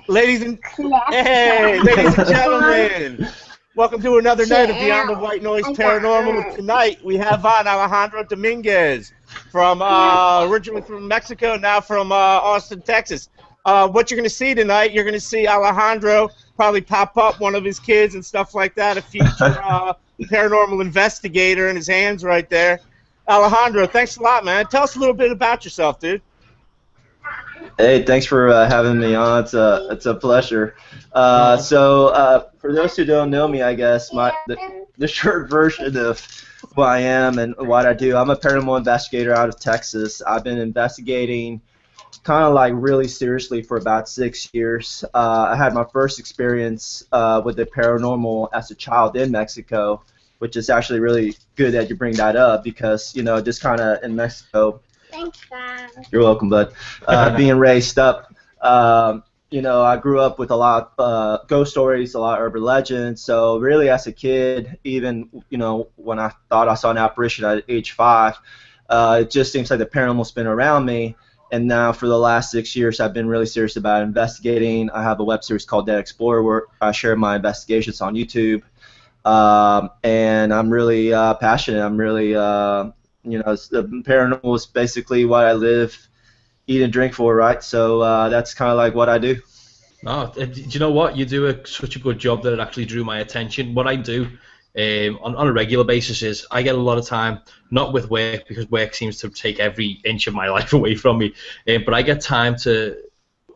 Ladies and gentlemen, welcome to another night of Beyond the White Noise Paranormal. Tonight we have on Alejandro Dominguez from originally from Mexico, now from Austin, Texas. What you're going to see tonight, you're going to see Alejandro probably pop up one of his kids and stuff like that, a future paranormal investigator in his hands right there. Alejandro, thanks a lot, man. Tell us a little bit about yourself, dude. Hey, thanks for having me on. It's a pleasure. So for those who don't know me, I guess the short version of who I am and what I do, I'm a paranormal investigator out of Texas. I've been investigating kind of like really seriously for about 6 years. I had my first experience with the paranormal as a child in Mexico, which is actually really good that you bring that up because, you know, just kind of in Mexico. Thanks, Dad. You're welcome, bud. Being raised up, you know, I grew up with a lot of ghost stories, a lot of urban legends. So really, as a kid, even, you know, when I thought I saw an apparition at age 5, it just seems like the paranormal's been around me. And now for the last 6 years, I've been really serious about investigating. I have a web series called Dead Explorer where I share my investigations on YouTube. And I'm really passionate. I'm really, you know, the paranormal is basically what I live, eat, and drink for, right? So that's kind of like what I do. Oh, do you know what? You do such a good job that it actually drew my attention. What I do on a regular basis is I get a lot of time, not with work, because work seems to take every inch of my life away from me, but I get time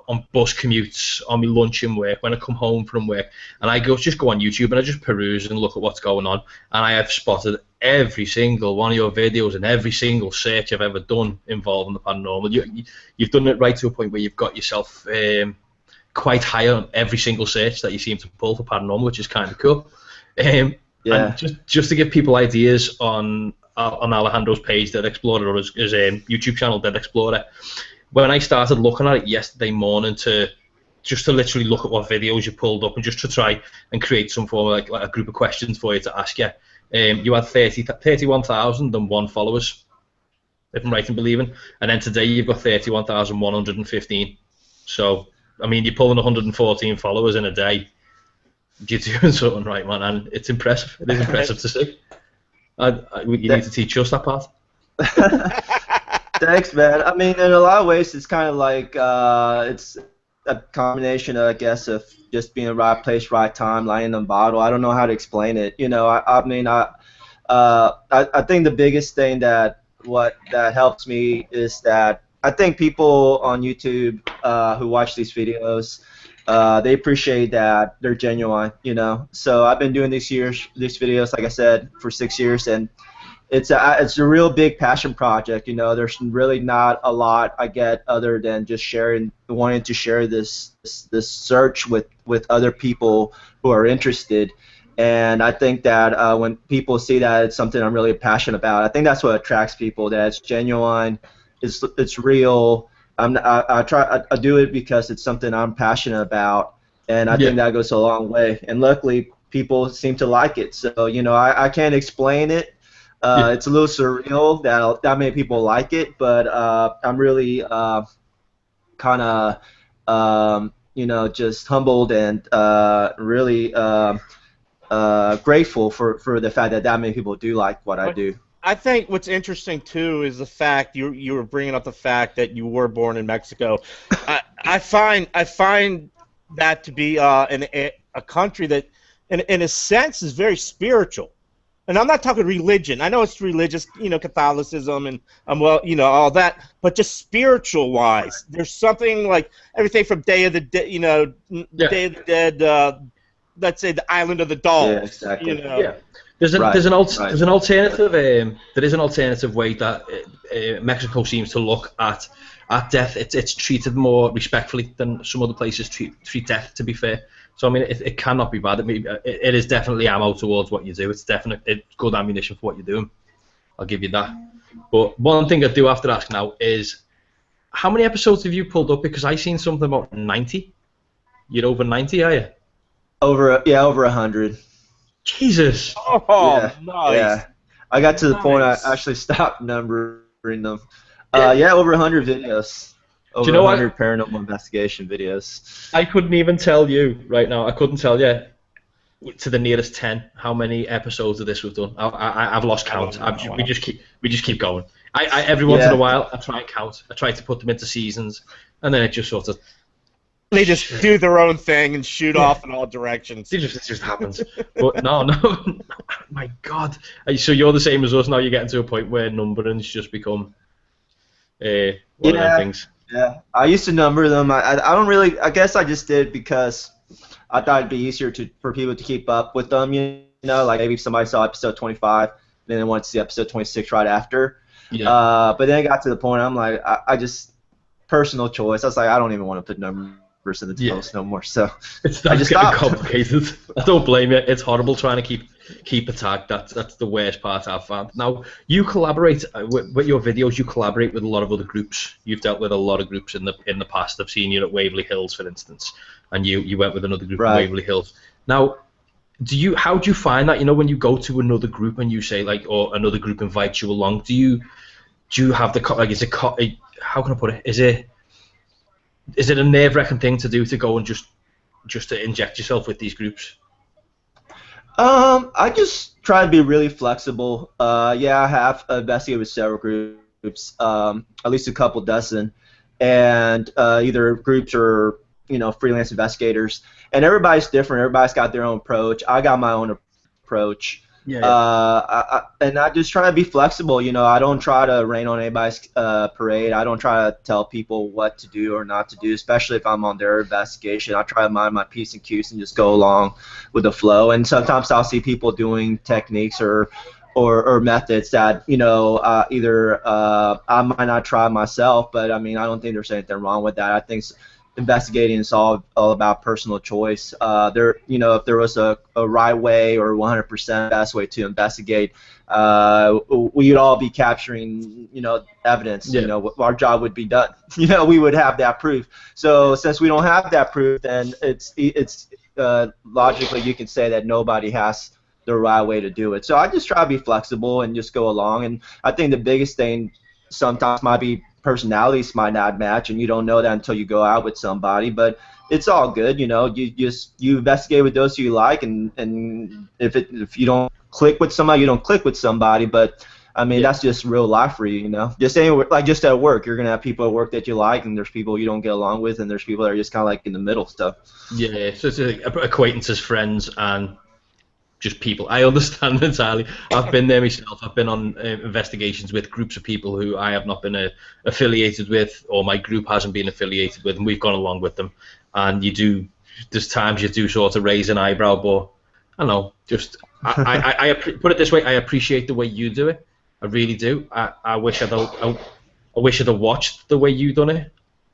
on bus commutes, on my lunch and work, when I come home from work, and I just go on YouTube and I just peruse and look at what's going on, and I have spotted every single one of your videos and every single search I've ever done involving the paranormal. You've done it right to a point where you've got yourself quite high on every single search that you seem to pull for paranormal, which is kind of cool. Yeah. And just to give people ideas on Alejandro's page, Dead Explorer, or his YouTube channel, Dead Explorer, when I started looking at it yesterday morning to literally look at what videos you pulled up and just to try and create some form of like a group of questions for you to ask you, you had 31,001 followers, if I'm right in believing, and then today you've got 31,115. So, I mean, you're pulling 114 followers in a day. You're doing something right, man, and it's impressive. It is impressive to see. You need to teach us that part. Thanks, man. I mean, in a lot of ways, it's kind of like it's a combination, I guess, of just being in the right place, right time, lying in the bottle. I don't know how to explain it. You know, I think the biggest thing that helps me is that I think people on YouTube who watch these videos, they appreciate that they're genuine. You know, so I've been doing these videos, like I said, for 6 years, and it's a real big passion project. You know, there's really not a lot I get other than just wanting to share this search with other people who are interested. And I think that when people see that it's something I'm really passionate about, I think that's what attracts people. That it's genuine, it's real. I do it because it's something I'm passionate about, and I think that goes a long way. And luckily, people seem to like it. So you know, I can't explain it. It's a little surreal that many people like it, but I'm really kind of you know, just humbled and really grateful for the fact that many people do like what I do. I think what's interesting too is the fact you were bringing up the fact that you were born in Mexico. I find that to be a country that, in a sense, is very spiritual. And I'm not talking religion. I know it's religious, you know, Catholicism and well, you know, all that. But just spiritual-wise, there's something like everything from Day of the Dead, you know, Day of the Dead. Let's say the Island of the Dolls. Yeah, exactly. You know? Yeah. There's an alternative. There is an alternative way that Mexico seems to look at death. It's treated more respectfully than some other places treat death. To be fair. So I mean, it cannot be bad. It is definitely ammo towards what you do. It's good ammunition for what you're doing. I'll give you that. But one thing I do have to ask now is, how many episodes have you pulled up? Because I seen something about 90. You're over 90, are you? Over 100. Jesus. Oh, nice. Yeah. I got to the point I actually stopped numbering them. Yeah, over 100 videos. Do over you know what? 100 paranormal investigation videos. I couldn't even tell you right now. I couldn't tell you to the nearest 10 how many episodes of this we've done. I've lost count. We just keep going. I every once in a Yeah. while I try and count. I try to put them into seasons, and then it just sort of They just do their own thing and shoot off in all directions. it just happens. But no, my God. So you're the same as us now. You're getting to a point where numbering's just become one of them things. Yeah, I used to number them. I don't really. I guess I just did because I thought it'd be easier for people to keep up with them. You know, like maybe if somebody saw episode 25, then they wanted to see episode 26 right after. Yeah. But then it got to the point I'm like, I just personal choice. I was like, I don't even want to put numbers in the post no more. So It's I just just getting stopped. complicated. I don't blame you. It's horrible trying to keep a tag. That's the worst part I've found. Now you collaborate with your videos. You collaborate with a lot of other groups. You've dealt with a lot of groups in the past. I've seen you at Waverly Hills, for instance, and you went with another group at Waverly Hills. Now, how do you find that? You know, when you go to another group and you say like, or another group invites you along, do you have the like? How can I put it? Is it a nerve-wracking thing to do to go and just to inject yourself with these groups? I just try to be really flexible. Yeah, I have investigated with several groups, at least a couple dozen, and either groups or freelance investigators. And everybody's different. Everybody's got their own approach. I got my own approach. Yeah. And I just try to be flexible. I don't try to rain on anybody's parade. I don't try to tell people what to do or not to do, especially if I'm on their investigation. I try to mind my P's and Q's and just go along with the flow. And sometimes I'll see people doing techniques or methods that either I might not try myself, but I mean I don't think there's anything wrong with that. I think investigating is all about personal choice. If there was a right way or 100% best way to investigate, we'd all be capturing evidence. Yeah. Our job would be done. We would have that proof. So since we don't have that proof, then it's logically you can say that nobody has the right way to do it. So I just try to be flexible and just go along. And I think the biggest thing sometimes might be personalities might not match, and you don't know that until you go out with somebody. But it's all good, you investigate with those who you like, and if you don't click with somebody, you don't click with somebody. But I mean that's just real life for you, Just anywhere, like just at work, you're gonna have people at work that you like, and there's people you don't get along with, and there's people that are just kind of like in the middle stuff. Yeah, so it's like acquaintances, friends, and just people. I understand entirely. I've been there myself. I've been on investigations with groups of people who I have not been affiliated with, or my group hasn't been affiliated with, and we've gone along with them. And there's times you do sort of raise an eyebrow, but I don't know. I put it this way: I appreciate the way you do it. I really do. I wish I'd watched the way you done it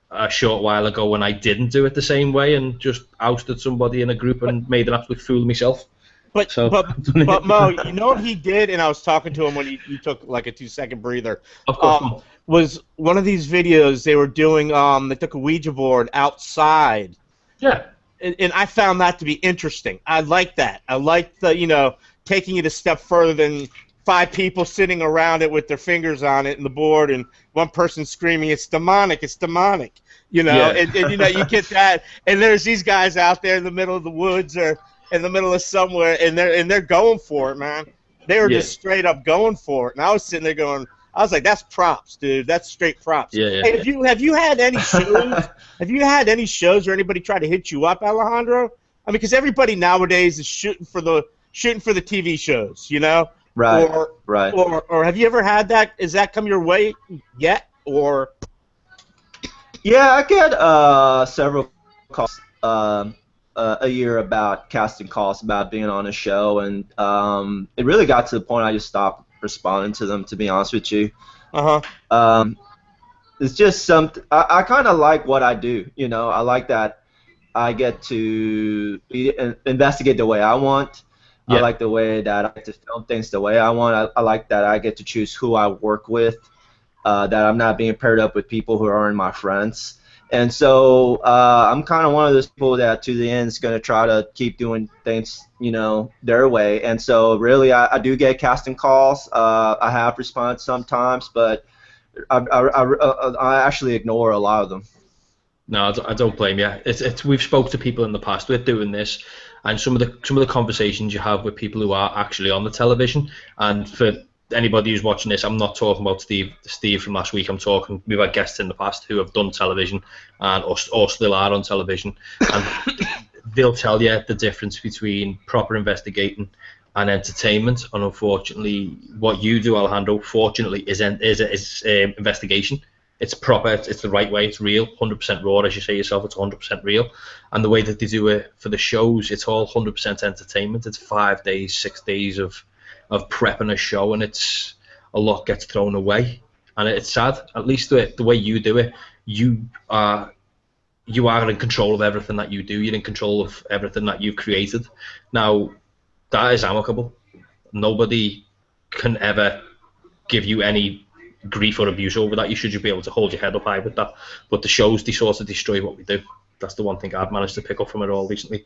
a short while ago when I didn't do it the same way and just ousted somebody in a group and made an absolute fool of myself. But Mo, you know what he did, and I was talking to him when he took like a 2-second breather. Of course. Was one of these videos they were doing? They took a Ouija board outside. Yeah. And I found that to be interesting. I like that. I like the taking it a step further than 5 people sitting around it with their fingers on it and the board, and one person screaming, "It's demonic! It's demonic!" Yeah. And you get that, and there's these guys out there in the middle of the woods or in the middle of somewhere, and they're going for it, man. They were just straight up going for it, and I was sitting there going, I was like, that's props, dude. That's straight props. Yeah. Hey, have you had any shows? Have you had any shows or anybody try to hit you up, Alejandro? I mean, because everybody nowadays is shooting for the TV shows, Right. Or have you ever had that? Has that come your way yet? Or Yeah, I get several calls a year about casting calls about being on a show, and it really got to the point I just stopped responding to them, to be honest with you. It's just I kind of like what I do, I like that I get to investigate the way I want. I like the way that I get to film things the way I want. I like that I get to choose who I work with, that I'm not being paired up with people who aren't my friends. And so I'm kind of one of those people that to the end is going to try to keep doing things, their way. And so really I do get casting calls. I have responded sometimes, but I actually ignore a lot of them. No, I don't blame you. We've spoke to people in the past with doing this, and some of the conversations you have with people who are actually on the television. And for anybody who's watching this, I'm not talking about Steve from last week. We've had guests in the past who have done television and or still are on television, and they'll tell you the difference between proper investigating and entertainment. And unfortunately, what you do, Alejandro, fortunately, is investigation. It's proper, it's the right way, it's real, 100% raw, as you say yourself, it's 100% real. And the way that they do it for the shows, it's all 100% entertainment. It's 5 days, 6 days of prepping a show, and it's a lot gets thrown away. And it's sad, at least the way you do it, you are in control of everything that you do, you're in control of everything that you've created. Now, that is amicable. Nobody can ever give you any grief or abuse over that. You should just be able to hold your head up high with that. But the shows, they sort of destroy what we do. That's the one thing I've managed to pick up from it all recently.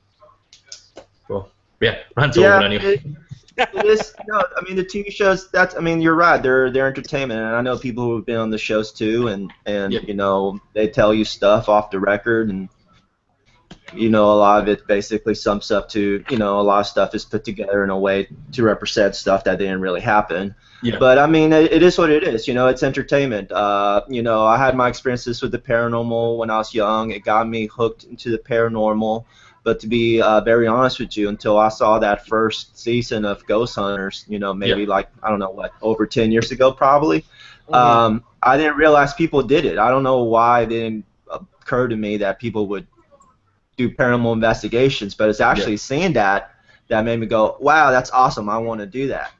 Well, yeah, rant over anyway. It is, no, I mean the TV shows. You're right. They're entertainment, and I know people who've been on the shows too, and Yep. you know, they tell you stuff off the record, and you know, a lot of it basically sums up to, you know, a lot of stuff is put together in a way to represent stuff that didn't really happen. Yeah. But I mean, it is what it is. You know, it's entertainment. You know, I had my experiences with the paranormal when I was young. It got me hooked into the paranormal. But to be very honest with you, until I saw that first season of Ghost Hunters, you know, maybe like, I don't know what, over 10 years ago probably, I didn't realize people did it. I don't know why it didn't occur to me that people would do paranormal investigations, but it's actually seeing that made me go, wow, that's awesome. I want to do that.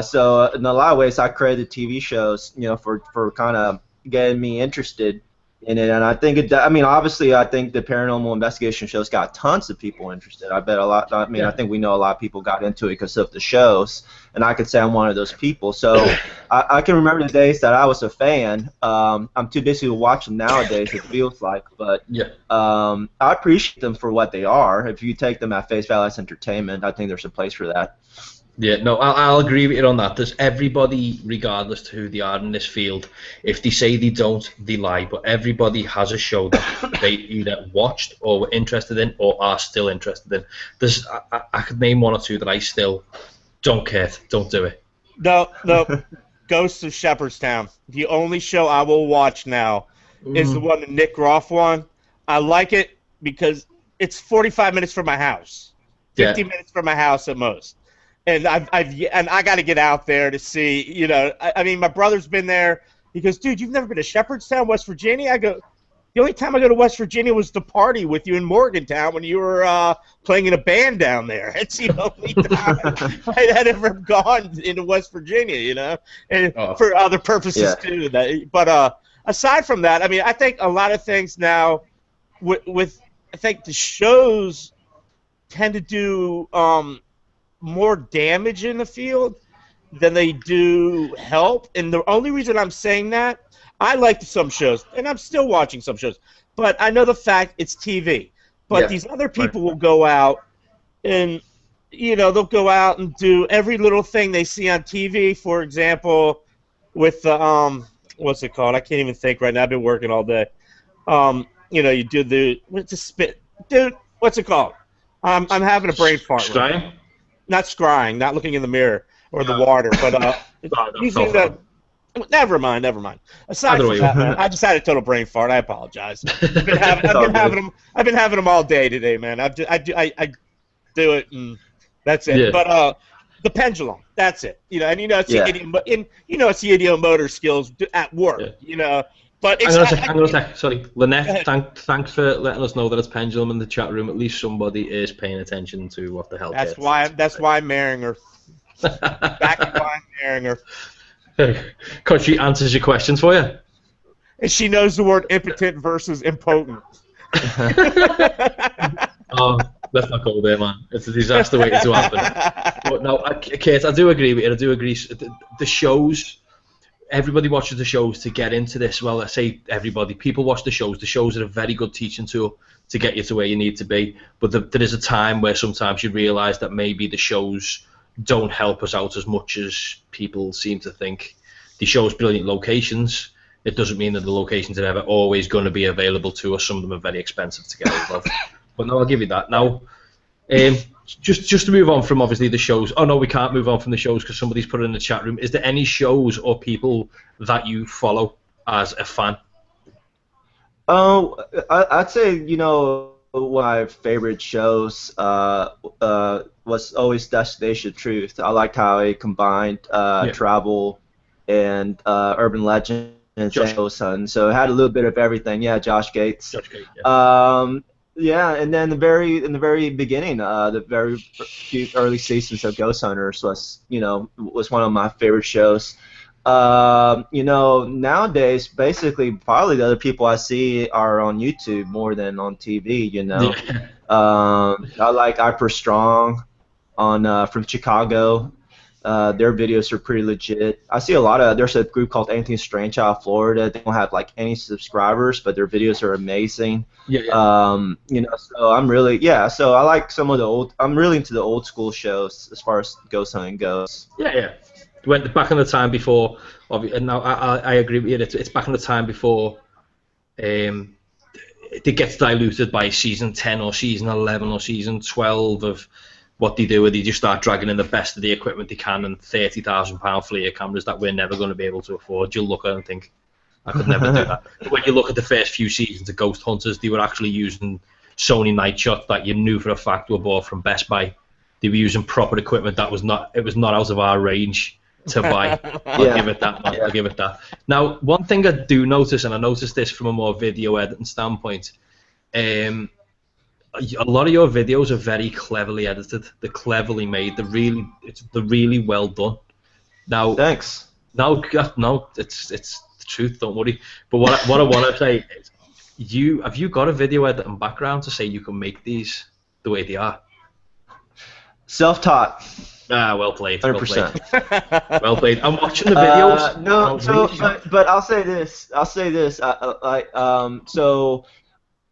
So in a lot of ways, I created TV shows, you know, for kind of getting me interested in it. And I think obviously, I think the paranormal investigation shows got tons of people interested. I bet a lot. I mean, I think we know a lot of people got into it because of the shows, and I could say I'm one of those people. So I can remember the days that I was a fan. I'm too busy to watch them nowadays, it feels like, but I appreciate them for what they are. If you take them at face value as entertainment, I think there's a place for that. Yeah, no, I'll agree with you on that. There's everybody, regardless to who they are in this field, if they say they don't, they lie. But everybody has a show that they either watched or were interested in or are still interested in. There's, I could name one or two that I still don't care. Don't do it. No, Ghosts of Shepherdstown. The only show I will watch now is the one that Nick Groff won. I like it because it's 45 minutes from my house, 50 minutes from my house at most. And I got to get out there to see, you know. I mean, my brother's been there. He goes, dude, you've never been to Shepherdstown, West Virginia? I go, the only time I go to West Virginia was to party with you in Morgantown when you were playing in a band down there. It's the only time I had ever gone into West Virginia, you know, and for other purposes too. But aside from that, I mean, I think a lot of things now with I think the shows tend to do more damage in the field than they do help. And the only reason I'm saying that, I like some shows, and I'm still watching some shows, but I know the fact it's TV. But these other people will go out and, you know, they'll go out and do every little thing they see on TV. For example, with the, what's it called? I can't even think right now. I've been working all day. You know, you do what's the spit? Dude, what's it called? I'm having a brain fart. Scrying? Not scrying, not looking in the mirror or the water, but using the. Never mind. Aside from that, man, I just had a total brain fart. I apologize. I've been having them all day today, man. I do it, and that's it. Yeah. But the pendulum, that's it. You know, and you know it's the idiomotor skills at work. Yeah. You know. But hang on a sec. Sorry, Lynette. Thanks for letting us know that it's pendulum in the chat room. At least somebody is paying attention to what the hell. That's why I'm marrying her. Back to why I'm marrying her. Because she answers your questions for you. And she knows the word impotent versus impotent. Oh, let's not go there, man. It's a disaster waiting to happen. But no, Kate, I do agree with you. I do agree. The shows. Everybody watches the shows to get into this. Well, I say everybody. People watch the shows. The shows are a very good teaching tool to get you to where you need to be. But there is a time where sometimes you realise that maybe the shows don't help us out as much as people seem to think. they show us brilliant locations. It doesn't mean that the locations are ever always going to be available to us. Some of them are very expensive to get hold of. But no, I'll give you that. Now, just to move on from obviously the shows. Oh no, we can't move on from the shows because somebody's put it in the chat room. Is there any shows or people that you follow as a fan? Oh, I'd say, you know, one of my favorite shows was always Destination Truth. I liked how it combined travel and urban legend and ghost hunting. So it had a little bit of everything. Yeah, Josh Gates. Josh Gates, yeah. Yeah, and then in the very beginning, the very few early seasons of Ghost Hunters was one of my favorite shows. You know, nowadays, basically, probably the other people I see are on YouTube more than on TV. You know, I like Hyper Strong on from Chicago. Their videos are pretty legit. I see a lot of. There's a group called Anything Strange out of Florida. They don't have like any subscribers, but their videos are amazing. Yeah. You know, so I'm really So I like some of the old. I'm really into the old school shows as far as ghost hunting goes. Yeah. Went back in the time before, and now I agree with you. It's back in the time before it gets diluted by season 10 or season 11 or season 12 of what they do, where they just start dragging in the best of the equipment they can and £30,000 FLIR cameras that we're never going to be able to afford. You'll look at it and think, I could never do that. But when you look at the first few seasons of Ghost Hunters, they were actually using Sony night shots that you knew for a fact were bought from Best Buy. They were using proper equipment that was not out of our range to buy. I'll give it that, man. I'll give it that. Now, one thing I do notice, and I noticed this from a more video editing standpoint, a lot of your videos are very cleverly edited. They're cleverly made. They're really well done. Now, thanks. No, it's the truth. Don't worry. But what I want to say is, have you got a video editing background to say you can make these the way they are? Self-taught. Well played. 100%. Well played. I'm watching the videos. But I'll say this. So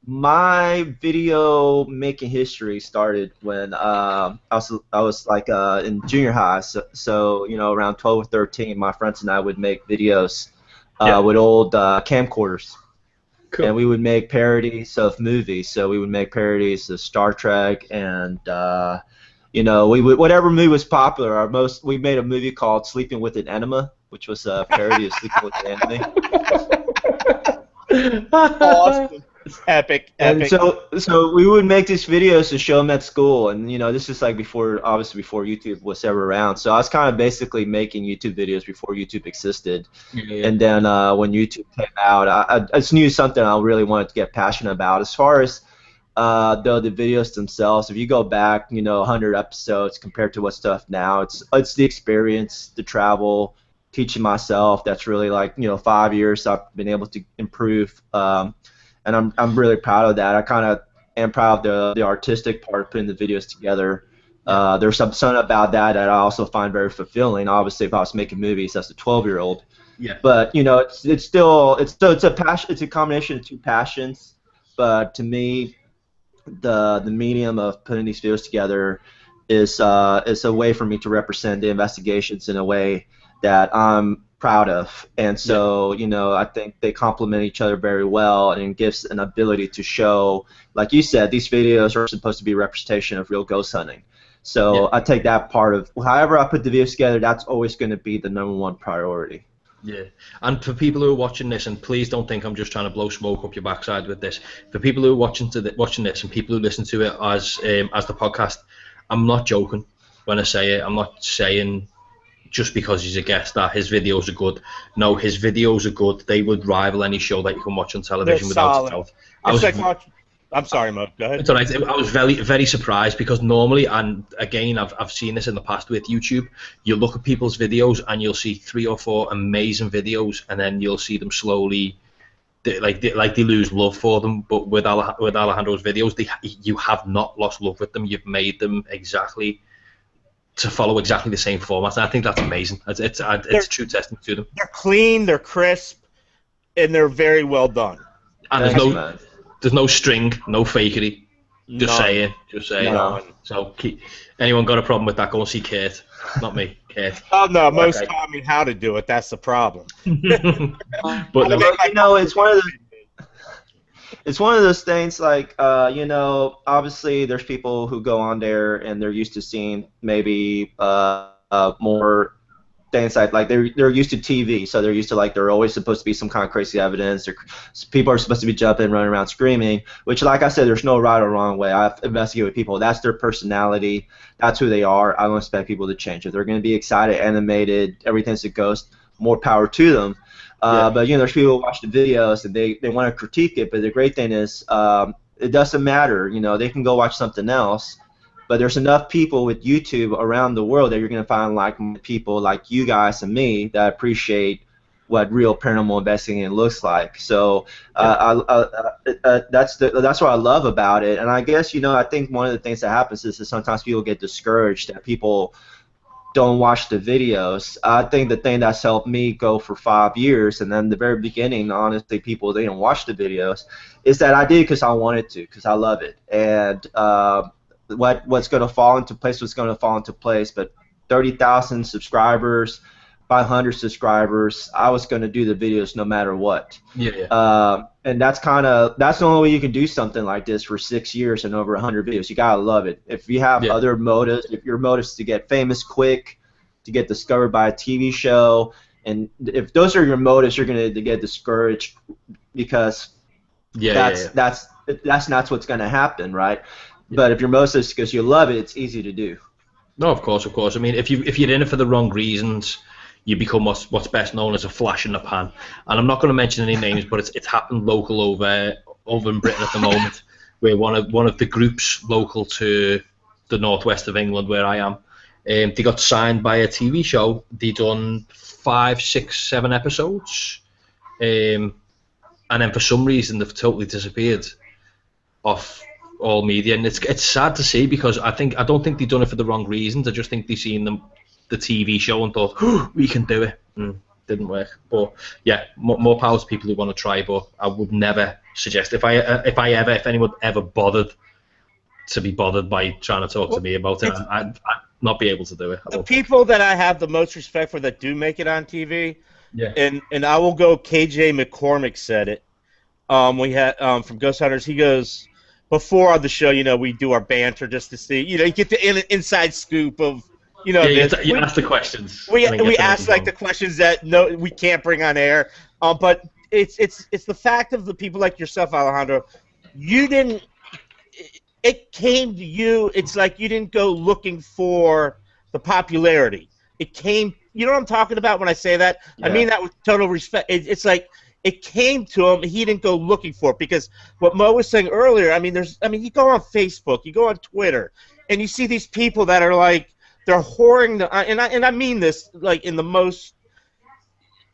my video making history started when I was like in junior high. So you know, around 12 or 13, my friends and I would make videos with old camcorders. Cool. And we would make parodies of movies. So we would make parodies of Star Trek and you know, we would, whatever movie was popular. We made a movie called Sleeping with an Enema, which was a parody of Sleeping with an Enemy. Awesome. Epic. And so we would make these videos to show them at school, and you know, this is like before YouTube was ever around. So I was kind of basically making YouTube videos before YouTube existed. Yeah. And then when YouTube came out, I just knew something I really wanted to get passionate about. As far as the videos themselves, if you go back, you know, 100 episodes compared to what's stuff now, it's the experience, the travel, teaching myself. That's really like, you know, 5 years I've been able to improve, and I'm really proud of that. I kind of am proud of the artistic part of putting the videos together. There's something about that I also find very fulfilling. Obviously, if I was making movies as a 12-year-old, but you know, it's a passion. It's a combination of two passions. But to me, the medium of putting these videos together is a way for me to represent the investigations in a way that I'm proud of, and so you know, I think they complement each other very well, and it gives an ability to show, like you said, these videos are supposed to be a representation of real ghost hunting. So I take that part of however I put the videos together, that's always going to be the #1 priority. Yeah, and for people who are watching this, and please don't think I'm just trying to blow smoke up your backside with this. For people who are watching this, and people who listen to it as the podcast, I'm not joking when I say it. I'm not saying just because he's a guest that his videos are good. No, his videos are good. They would rival any show that you can watch on television without a doubt. I'm sorry, Mo. Go ahead. It's all right. I was very, very surprised because normally, and again, I've seen this in the past with YouTube, you look at people's videos and you'll see 3 or 4 amazing videos, and then you'll see them slowly, they lose love for them. But with Alejandro's videos, you have not lost love with them. You've made them to follow exactly the same format. And I think that's amazing. It's a true testament to them. They're clean, they're crisp, and they're very well done. And there's no string, no fakery. Just None. saying, just saying. No. None. So, anyone got a problem with that? Go and see Kurt, not me, Kurt. Oh no, most Okay. taught me how to do it. That's the problem. But How to no, make my You know, it's one of the content. it's one of those things like you know, obviously there's people who go on there and they're used to seeing maybe more things like they're used to TV, so they're used to like they're always supposed to be some kind of crazy evidence. People are supposed to be jumping, running around, screaming. Which, like I said, there's no right or wrong way. I've investigated with people. That's their personality. That's who they are. I don't expect people to change. If they're going to be excited, animated, everything's a ghost. More power to them. Yeah. But you know, there's people who watch the videos and they want to critique it. But the great thing is, it doesn't matter. You know, they can go watch something else. But there's enough people with YouTube around the world that you're going to find like people like you guys and me that appreciate what real paranormal investigating looks like. So that's what I love about it. And I guess, you know, I think one of the things that happens is that sometimes people get discouraged that people don't watch the videos. I think the thing that's helped me go for 5 years, and then the very beginning, honestly, people they didn't watch the videos, is that I did because I wanted to, because I love it. And what's going to fall into place was going to fall into place. But 30,000 subscribers, 500 subscribers, I was going to do the videos no matter what. Yeah. And that's the only way you can do something like this for 6 years and over 100 videos. You gotta love it. If you have other motives, if your motives is to get famous quick, to get discovered by a TV show, and if those are your motives, you're gonna get discouraged because that's not what's gonna happen, right? Yeah. But if your motive is because you love it, it's easy to do. No, of course. I mean, if you're in it for the wrong reasons, you become what's best known as a flash in the pan. And I'm not going to mention any names, but it's happened local over in Britain at the moment, where one of the groups local to the northwest of England, where I am, they got signed by a TV show. They done 5, 6, 7 episodes, and then for some reason they've totally disappeared off all media, and it's sad to see because I don't think they've done it for the wrong reasons. I just think they've seen the TV show and thought, oh, we can do it. Didn't work. But yeah, more power to people who want to try. But I would never suggest if anyone ever bothered to be bothered by trying to talk to me about it, I'd not be able to do it. The people that I have the most respect for that do make it on TV, yeah, and I will go. KJ McCormick said it. We had from Ghost Hunters. He goes, before on the show, you know, we do our banter just to see, you know, you get the inside scoop of. You know, you ask the questions. We ask like the questions that we can't bring on air. But it's the fact of the people like yourself, Alejandro. You didn't. It came to you. It's like you didn't go looking for the popularity. It came. You know what I'm talking about when I say that? Yeah. I mean that with total respect. It's like it came to him. He didn't go looking for it because what Mo was saying earlier. I mean, you go on Facebook, you go on Twitter, and you see these people that are like. They're whoring, and I mean this like in the most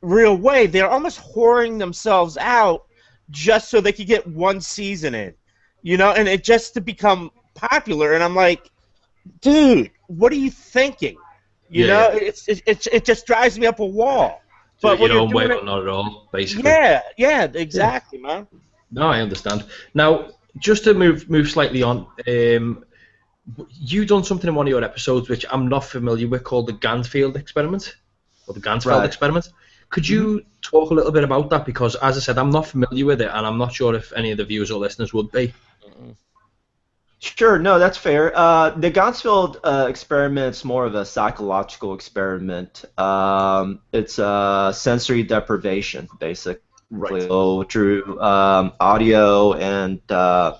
real way. They're almost whoring themselves out just so they could get one season in, you know, and it just to become popular. And I'm like, dude, what are you thinking? You know, it just drives me up a wall. But you don't wait on not at all, basically. Yeah, exactly, man. No, I understand. Now, just to move slightly on. You done something in one of your episodes which I'm not familiar with called the Gansfield experiment, or the Gansfeld experiment. Could you talk a little bit about that? Because, as I said, I'm not familiar with it, and I'm not sure if any of the viewers or listeners would be. Sure, no, that's fair. The Gansfield experiment's more of a psychological experiment. It's sensory deprivation, basically. Right. So through audio and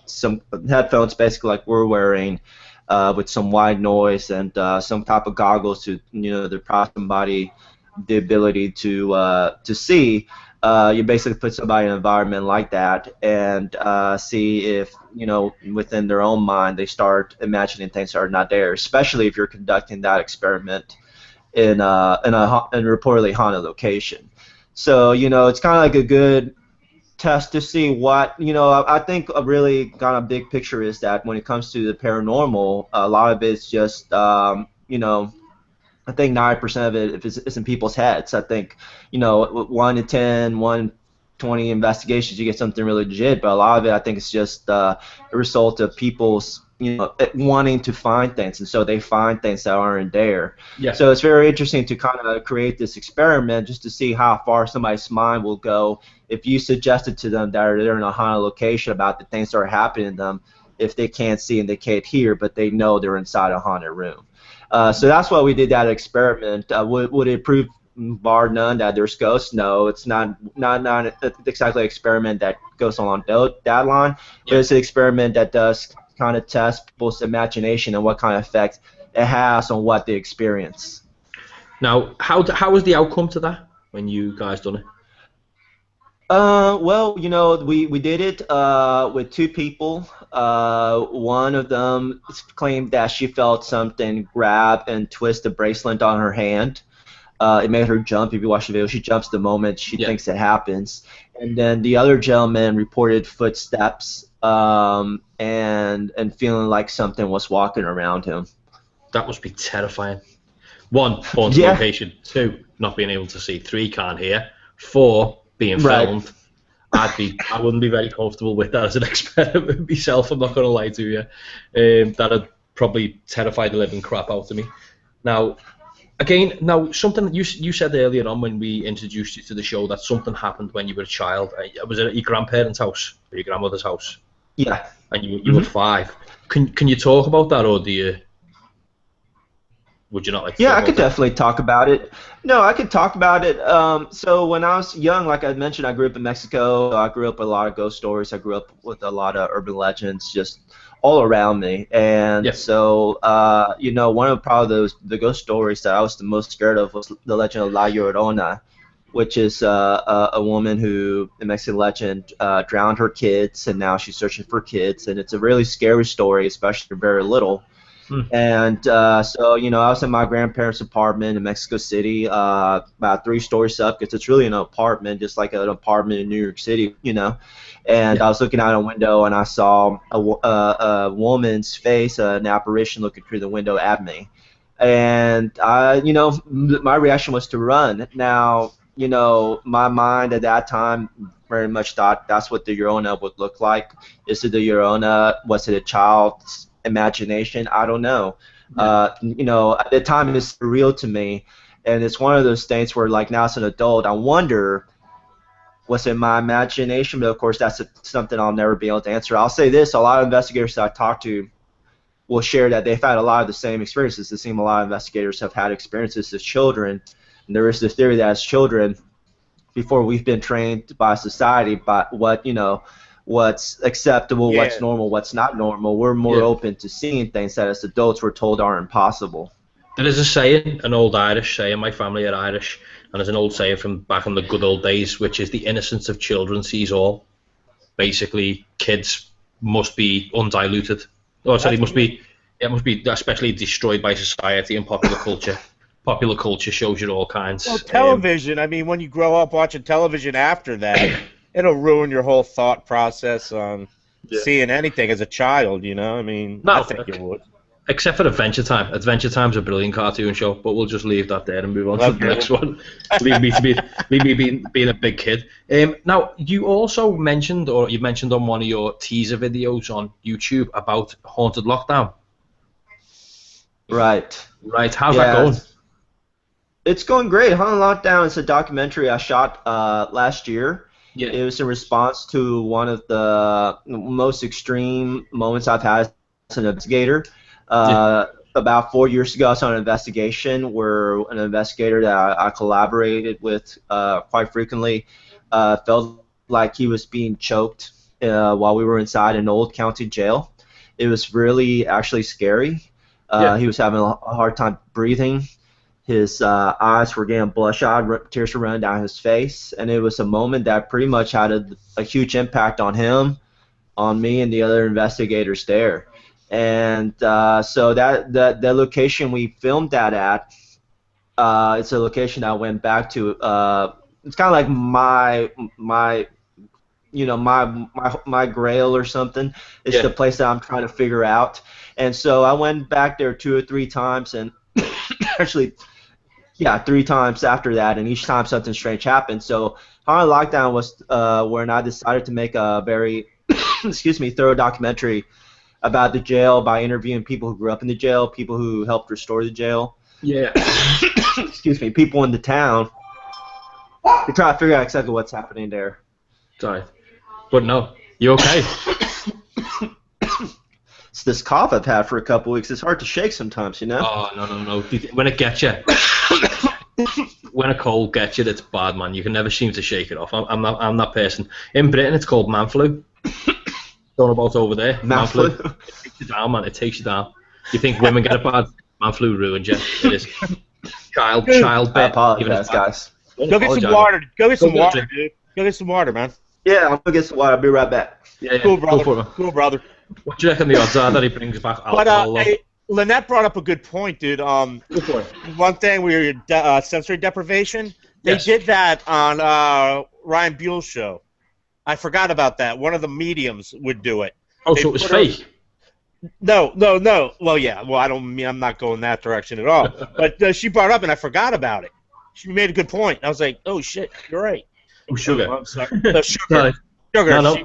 some headphones, basically like we're wearing, with some white noise and some type of goggles to, you know, deprive somebody the ability to see. You basically put somebody in an environment like that and see if, you know, within their own mind they start imagining things that are not there. Especially if you're conducting that experiment in a reportedly haunted location. So, you know, it's kind of like a good test to see what, you know, I think a really kind of big picture is that when it comes to the paranormal, a lot of it's just, you know, I think 90% of it is in people's heads. I think, you know, 1 in 10, 1 20 investigations, you get something really legit. But a lot of it, I think, is just a result of people's, wanting to find things, and so they find things that aren't there. Yeah. So it's very interesting to kind of create this experiment just to see how far somebody's mind will go if you suggested to them that they're in a haunted location about the things that are happening to them, if they can't see and they can't hear, but they know they're inside a haunted room. So that's why we did that experiment. Would it prove, bar none, that there's ghosts? No, it's not exactly an experiment that goes along that line, but it's an experiment that does kind of test people's imagination and what kind of effect it has on what they experience. Now, how was the outcome to that when you guys done it? Well, we did it with two people. One of them claimed that she felt something grab and twist the bracelet on her hand. It made her jump. If you watch the video, she jumps the moment she thinks it happens. And then the other gentleman reported footsteps and feeling like something was walking around him. That must be terrifying. 1, haunted location. 2, not being able to see. 3, can't hear. 4, being filmed. I wouldn't be very comfortable with that as an experiment myself, I'm not going to lie to you. That'd probably terrify the living crap out of me. Now, something you said earlier on when we introduced you to the show that something happened when you were a child. Was it at your grandparents' house or your grandmother's house? Yeah. And you were 5. Can you talk about that, or would you not like to Yeah, talk I could about definitely talk about it. No, I could talk about it. So when I was young, like I mentioned, I grew up in Mexico. I grew up with a lot of ghost stories. I grew up with a lot of urban legends just all around me. And so, one of probably the ghost stories that I was the most scared of was the legend of La Llorona, which is a woman who, the Mexican legend, drowned her kids, and now she's searching for kids. And it's a really scary story, especially for very little. And so, I was in my grandparents' apartment in Mexico City, about 3 stories up, because it's really an apartment, just like an apartment in New York City, And I was looking out a window, and I saw a woman's face, an apparition looking through the window at me. And my reaction was to run. Now, my mind at that time very much thought that's what the Llorona would look like. Is it the Llorona? Was it a child's imagination? I don't know. At the time it's surreal to me, and it's one of those things where, like, now as an adult, I wonder, was it my imagination? But of course, that's something I'll never be able to answer. I'll say this: a lot of investigators that I talk to will share that they've had a lot of the same experiences. It seems a lot of investigators have had experiences as children, and there is this theory that as children, before we've been trained by society, by what's acceptable, what's normal, what's not normal, we're more open to seeing things that as adults we're told are impossible. There is a saying, an old Irish saying, my family are Irish, and there's an old saying from back in the good old days, which is the innocence of children sees all. Basically, kids must be undiluted. Must be especially destroyed by society and popular culture. Popular culture shows you all kinds. Well, television, when you grow up watching television after that, it'll ruin your whole thought process on seeing anything as a child, I think it would. Except for Adventure Time. Adventure Time's a brilliant cartoon show, but we'll just leave that there and move on to the next one. leave me being a big kid. Now, you also mentioned, or you mentioned on one of your teaser videos on YouTube about Haunted Lockdown. Right. How's that going? It's going great. Haunted Lockdown is a documentary I shot last year. Yeah. It was in response to one of the most extreme moments I've had as an investigator. About 4 years ago, I saw an investigation where an investigator that I collaborated with quite frequently felt like he was being choked while we were inside an old county jail. It was really actually scary. He was having a hard time breathing. His eyes were getting bloodshot, tears were running down his face, and it was a moment that pretty much had a huge impact on him, on me, and the other investigators there. And so that location we filmed that at, it's a location I went back to. It's kind of like my grail or something. It's the place that I'm trying to figure out. And so I went back there 2 or 3 times, and actually, 3 times after that, and each time something strange happened. So Upon lockdown was when I decided to make a very, excuse me, thorough documentary about the jail by interviewing people who grew up in the jail, people who helped restore the jail. Yeah. Excuse me, people in the town to try to figure out exactly what's happening there. Sorry. But no. You okay? It's this cough I've had for a couple weeks. It's hard to shake sometimes, you know? Oh, no. When it gets you, when a cold gets you, it's bad, man. You can never seem to shake it off. I'm that person. In Britain, it's called man flu. Don't know about over there. Man flu. It takes you down, man. It takes you down. You think women get it bad? Man flu ruined you. It is. Child I apologize, guys. Go get some water. Go get some water, dude. Go get some water, man. Yeah, I'm gonna get some water. I'll be right back. Yeah. Cool, brother. Go for it, man. Cool, brother. What do you reckon the odds are that he brings back alcohol? But hey, Lynette brought up a good point, dude. Go for it. One thing, we were sensory deprivation. They did that on Ryan Buell's show. I forgot about that. One of the mediums would do it. Oh, so it was fake? No. Well, yeah. Well, I'm not going that direction at all. But she brought up, and I forgot about it. She made a good point. I was like, oh shit, you're right. Oh, sugar. Oh, I'm sorry. No, sugar. Sugar. No.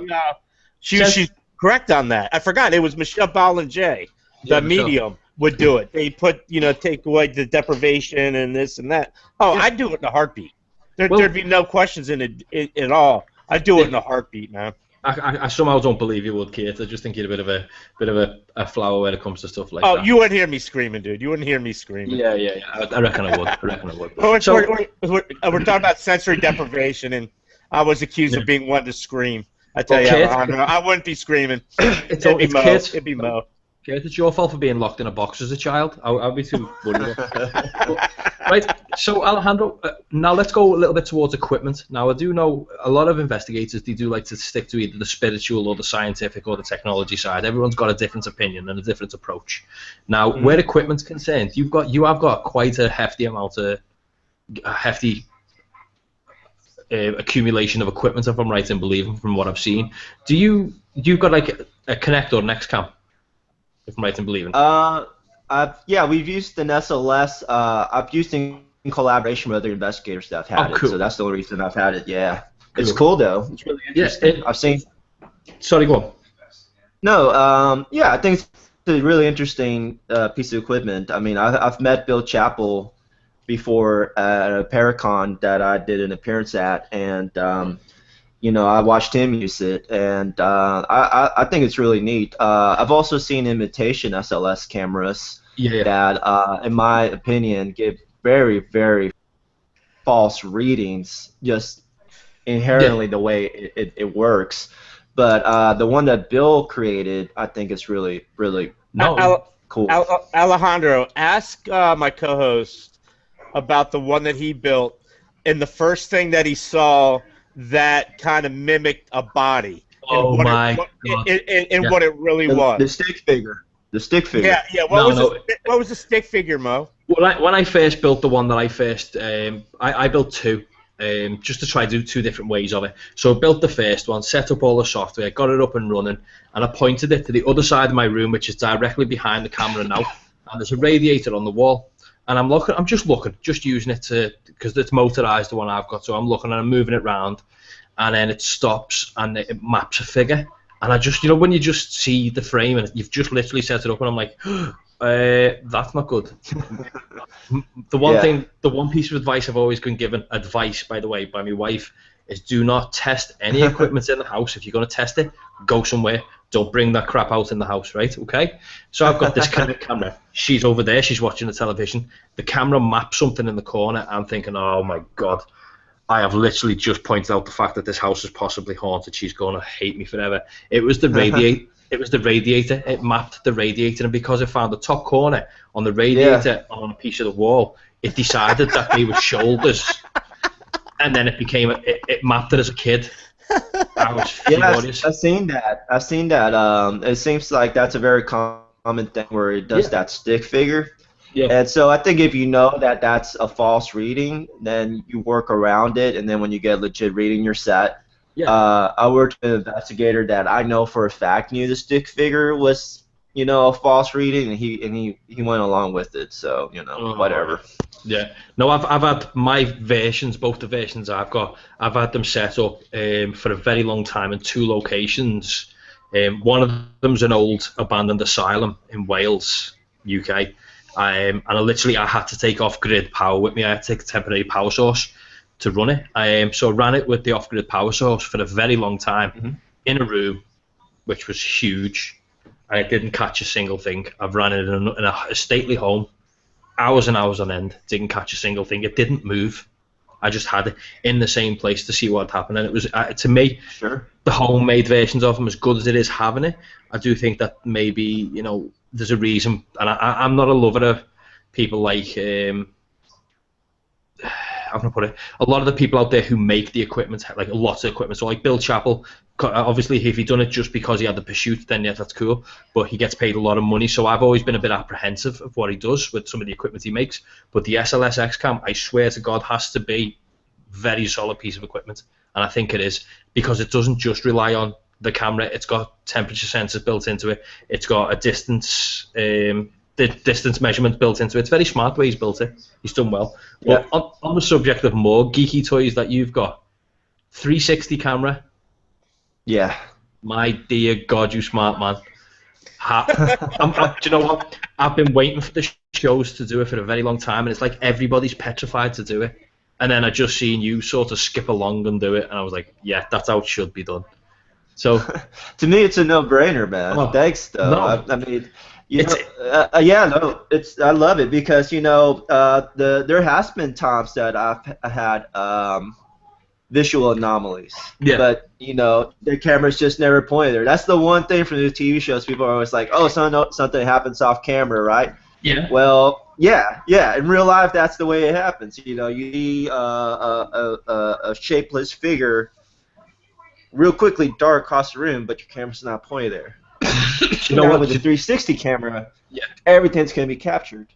She's correct on that. I forgot. It was Michelle Ballinger, the medium, would do it. They take away the deprivation and this and that. Oh, I'd do it in a heartbeat. There'd be no questions in it at all. I'd do it in a heartbeat, man. I somehow don't believe you would, Kate. I just think you're a bit of a flower when it comes to stuff like that. Oh, you wouldn't hear me screaming, dude. You wouldn't hear me screaming. Yeah. I reckon I would. We're talking about sensory deprivation, and I was accused of being one to scream. I tell you, Alejandro, I wouldn't be screaming. It'd be Mo. It'd be Mo. Kate, it's your fault for being locked in a box as a child. I'd be too worried. Right, so Alejandro, now let's go a little bit towards equipment. Now, I do know a lot of investigators, they do like to stick to either the spiritual or the scientific or the technology side. Everyone's got a different opinion and a different approach. Now, where equipment's concerned, you have got quite a hefty amount of accumulation of equipment, if I'm right in believing from what I've seen. You've got like a Connect or Next Cam, if I'm right in believing? We've used an SLS. I've used in collaboration with other investigators that have had it, so that's the only reason I've had it. Yeah, cool. It's cool though. It's really interesting. I've seen. Sorry, go on. No, I think it's a really interesting piece of equipment. I mean, I've met Bill Chappell before at a Paracon that I did an appearance at, and I watched him use it, and I think it's really neat. I've also seen imitation SLS cameras that, in my opinion, give very, very false readings, just inherently the way it works. But the one that Bill created, I think is really, really cool. Alejandro, ask my co-host about the one that he built, and the first thing that he saw that kind of mimicked a body. Oh my God. And what it really was. The stick figure. The stick figure. Yeah. What was the stick figure, Mo? When I first built the one that I built two, just to try to do two different ways of it. So I built the first one, set up all the software, got it up and running, and I pointed it to the other side of my room, which is directly behind the camera now. And there's a radiator on the wall. And I'm just using it because it's motorized, the one I've got. So I'm looking and I'm moving it around, and then it stops and it maps a figure. And I just, when you just see the frame and you've just literally set it up, and I'm like, that's not good. The one piece of advice I've always been given, by the way, by my wife, is do not test any equipment in the house. If you're going to test it, go somewhere. Don't bring that crap out in the house, right? Okay? So I've got this camera. She's over there. She's watching the television. The camera maps something in the corner. I'm thinking, oh, my God. I have literally just pointed out the fact that this house is possibly haunted. She's going to hate me forever. It was the radiator. It mapped the radiator. And because it found the top corner on the radiator on a piece of the wall, it decided that they were shoulders. And then it mapped it as a kid. I was furious. I've seen that. It seems like that's a very common thing where it does that stick figure. Yeah. And so I think if you know that that's a false reading, then you work around it, and then when you get a legit reading, you're set. Yeah. I worked with an investigator that I know for a fact knew the stick figure was a false reading, and he went along with it. So whatever. Yeah. No, I've had my versions, both the versions I've got. I've had them set up for a very long time in 2 locations. One of them's an old abandoned asylum in Wales, UK. And I had to take off-grid power with me. I had to take a temporary power source to run it. So I ran it with the off-grid power source for a very long time in a room, which was huge. And it didn't catch a single thing. I've ran it in a stately home, hours and hours on end, didn't catch a single thing. It didn't move. I just had it in the same place to see what happened. And it was, to me, the homemade versions of them, as good as it is having it, I do think that maybe, there's a reason. And I'm not a lover of people like, how can I put it? A lot of the people out there who make the equipment, like lots of equipment. So like Bill Chappell, obviously if he done it just because he had the pursuit, then yeah, that's cool. But he gets paid a lot of money. So I've always been a bit apprehensive of what he does with some of the equipment he makes. But the SLS X-Cam, I swear to God, has to be a very solid piece of equipment. And I think it is, because it doesn't just rely on the camera. It's got temperature sensors built into it. It's got a distance the distance measurement built into it. It's very smart the way he's built it. He's done well. Yeah. But on the subject of more geeky toys that you've got, 360 camera. Yeah. My dear God, you smart man. Do you know what? I've been waiting for the shows to do it for a very long time, and it's like everybody's petrified to do it. And then I just seen you sort of skip along and do it, and I was like, yeah, that's how it should be done. So to me, it's a no-brainer, man. Oh, Thanks, though. no. I mean, I love it because there has been times that I've had visual anomalies, but the camera's just never pointed there. That's the one thing from the TV shows. People are always like, oh, something happens off camera, right? Yeah. Well, yeah. In real life, that's the way it happens. You see a shapeless figure real quickly dart across the room, but your camera's not pointed there. With the 360 camera, everything's going to be captured.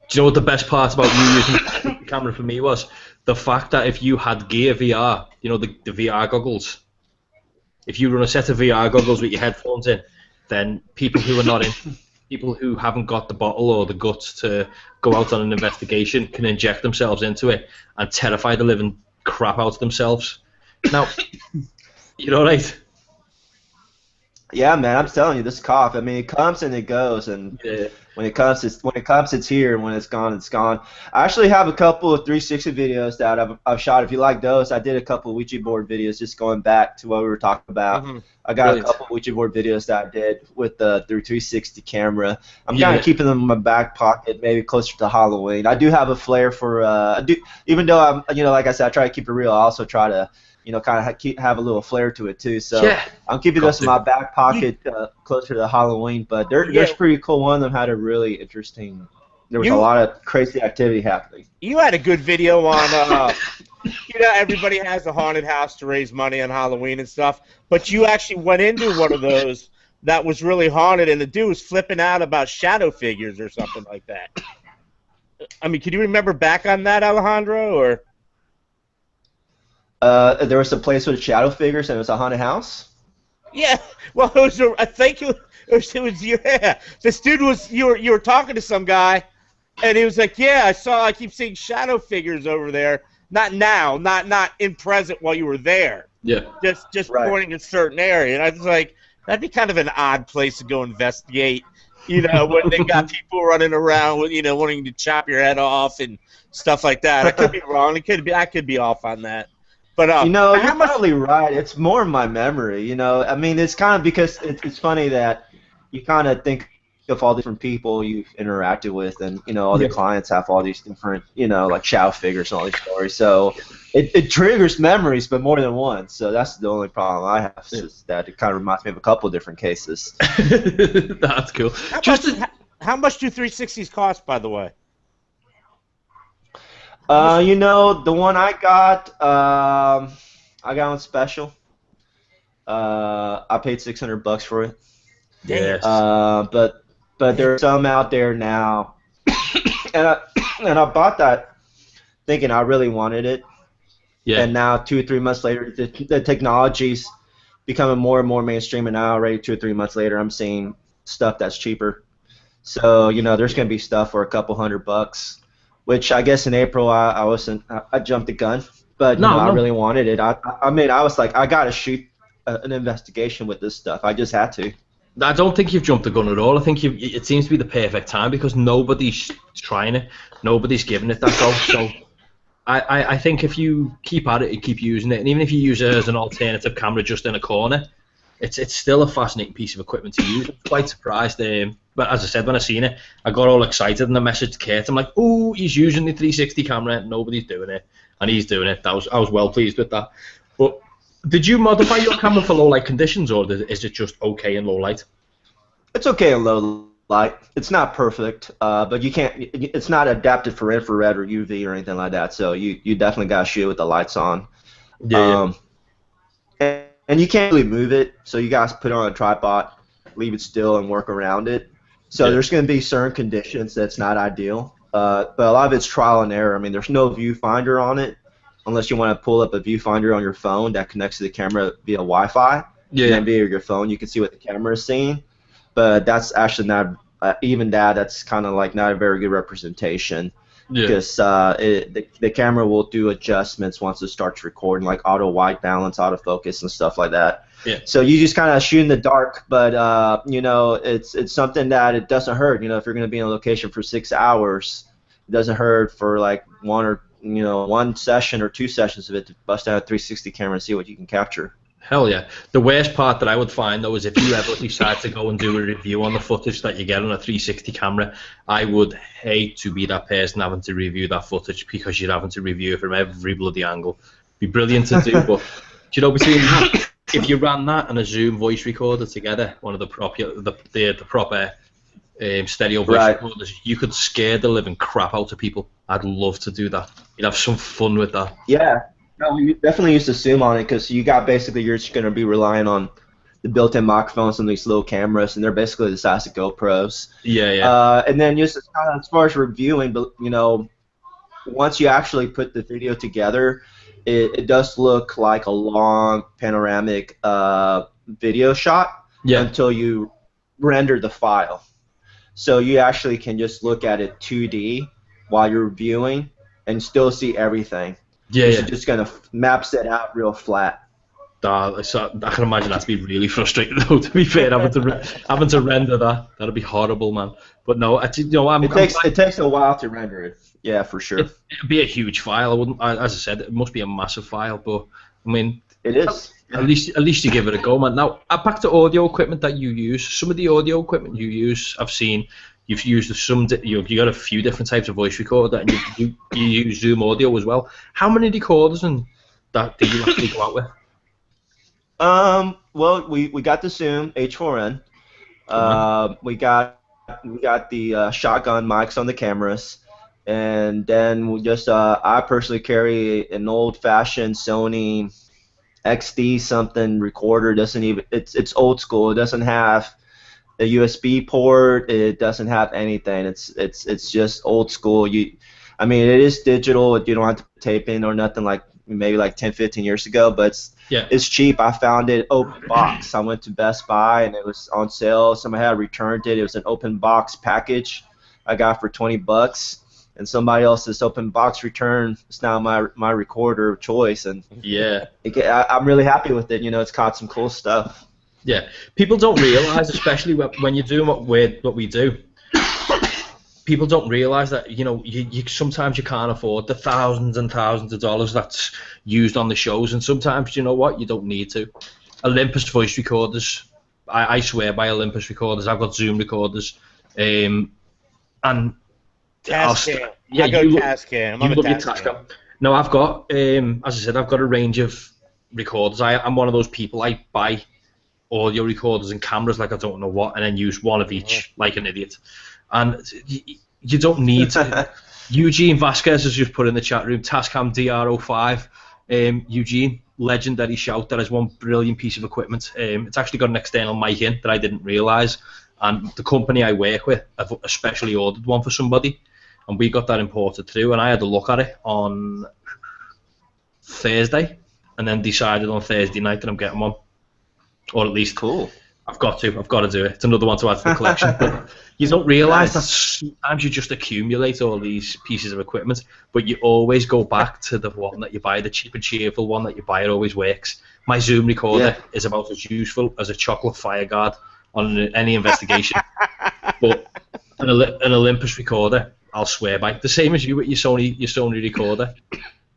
Do you know what the best part about you using the camera for me was? The fact that if you had Gear VR, the VR goggles, if you run a set of VR goggles with your headphones in, then people who are not in, people who haven't got the bottle or the guts to go out on an investigation can inject themselves into it and terrify the living crap out of themselves. Now, you know, right? Yeah, man, I'm telling you, this cough. I mean, it comes and it goes, and when it comes, it's here, and when it's gone, it's gone. I actually have a couple of 360 videos that I've shot. If you like those, I did a couple of Ouija board videos, just going back to what we were talking about. I got a couple of Ouija board videos that I did with the 360 camera. I'm kind of keeping them in my back pocket, maybe closer to Halloween. I do have a flair for even though I'm, like I said, I try to keep it real. I also try to kind of have a little flair to it too. So I'm keeping this in my back pocket closer to Halloween. But there's pretty cool. One of them had a really interesting. There was a lot of crazy activity happening. You had a good video on. Everybody has a haunted house to raise money on Halloween and stuff. But you actually went into one of those that was really haunted, and the dude was flipping out about shadow figures or something like that. I mean, can you remember back on that, Alejandro, or? There was a place with shadow figures, and it was a haunted house. Yeah, well, I think it was This dude was you were talking to some guy, and he was like, "Yeah, I keep seeing shadow figures over there. Not now, not in present while you were there. Yeah, just pointing at a certain area." And I was like, that'd be kind of an odd place to go investigate. When they got people running around with wanting to chop your head off and stuff like that. I could be wrong. I could be off on that. But you're probably right. It's more in my memory. I mean, it's kind of because it's funny that you kind of think of all the different people you've interacted with, and all the clients have all these different, like shadow figures and all these stories. So it triggers memories, but more than one. So that's the only problem I have, is that it kind of reminds me of a couple of different cases. That's cool. How much do 360s cost, by the way? The one I got on special. I paid $600 for it. Yes. But there's some out there now, and I bought that thinking I really wanted it. Yeah. And now 2 or 3 months later, the technology's becoming more and more mainstream, and now already 2 or 3 months later, I'm seeing stuff that's cheaper. So there's going to be stuff for a couple $100, which I guess in April I jumped the gun, but I really wanted it. I mean I was like, I got to shoot an investigation with this stuff. I just had to. I don't think you've jumped the gun at all. I think it seems to be the perfect time because nobody's trying it, nobody's giving it that go. So I think if you keep at it and keep using it, and even if you use it as an alternative camera just in a corner, it's still a fascinating piece of equipment to use. I'm quite surprised. But as I said, when I seen it, I got all excited and I messaged Kurt. I'm like, "Oh, he's using the 360 camera. Nobody's doing it, and he's doing it." I was well pleased with that. But did you modify your camera for low light conditions, or is it just okay in low light? It's okay in low light. It's not perfect, but you can't. It's not adapted for infrared or UV or anything like that. So you definitely got to shoot with the lights on. Yeah. And you can't really move it, so you guys put it on a tripod, leave it still, and work around it. So there's going to be certain conditions that's not ideal, but a lot of it's trial and error. I mean, there's no viewfinder on it, unless you want to pull up a viewfinder on your phone that connects to the camera via Wi-Fi. Yeah. And then via your phone, you can see what the camera is seeing. But that's actually not even that. That's kind of like not a very good representation. Yeah. Because the camera will do adjustments once it starts recording, like auto white balance, autofocus, and stuff like that. Yeah. So you just kind of shoot in the dark, but it's something that it doesn't hurt. If you're going to be in a location for 6 hours, it doesn't hurt for like one session or 2 sessions of it to bust out a 360 camera and see what you can capture. Hell yeah. The worst part that I would find, though, is if you ever decide to go and do a review on the footage that you get on a 360 camera, I would hate to be that person having to review that footage because you're having to review it from every bloody angle. It'd be brilliant to do, but between that, if you ran that and a Zoom voice recorder together, one of the proper stereo voice recorders, you could scare the living crap out of people. I'd love to do that. You'd have some fun with that. Yeah. No, we definitely used to Zoom on it because you're just going to be relying on the built-in microphones and these little cameras, and they're basically the size of GoPros. Yeah. And then just as far as reviewing, but once you actually put the video together, it does look like a long panoramic video shot until you render the file. So you actually can just look at it 2D while you're reviewing and still see everything. Yeah. Just gonna maps it out real flat. I can imagine that'd be really frustrating, though. To be fair, having to render that'd be horrible, man. But no, it takes a while to render it. Yeah, for sure. It'd be a huge file. As I said, it must be a massive file. But I mean, it is. At least you give it a go, man. Now, back to audio equipment that you use. Some of the audio equipment you use, I've seen. You've used you got a few different types of voice recorder, and you use Zoom audio as well. How many recorders and that do you actually go out with? Well, we got the Zoom H4n. We got the shotgun mics on the cameras, and then we just I personally carry an old-fashioned Sony XD something recorder. It's old school. It doesn't have a USB port. It doesn't have anything. It's just old school. I mean, it is digital. You don't have to tape in or nothing like maybe like 10, 15 years ago, but it's cheap. I found it open box. I went to Best Buy and it was on sale. Somebody had returned it. It was an open box package I got for $20, and somebody else's open box return is now my recorder of choice. And I'm really happy with it. It's got some cool stuff. Yeah, people don't realize, especially when you're doing what we do, people don't realize that you sometimes you can't afford the thousands and thousands of dollars that's used on the shows, and sometimes you don't need to. Olympus voice recorders, I swear by Olympus recorders. I've got Zoom recorders, and Tascam. I go Tascam. I'm a Tascam. No, I've got as I said, I've got a range of recorders. I'm one of those people. I buy audio recorders and cameras like I don't know what, and then use one of each like an idiot. And you don't need to. Eugene Vasquez has just put in the chat room, Tascam DR05. Eugene, legendary shout. That is one brilliant piece of equipment. It's actually got an external mic in that I didn't realise. And the company I work with have especially ordered one for somebody. And we got that imported through. And I had a look at it on Thursday. And then decided on Thursday night that I'm getting one. Or at least cool. I've got to do it. It's another one to add to the collection. But you don't realise that sometimes you just accumulate all these pieces of equipment, but you always go back to the one that you buy, the cheap and cheerful one that you buy. It always works. My Zoom recorder is about as useful as a chocolate fire guard on any investigation. But an Olympus recorder, I'll swear by. The same as you with your Sony recorder.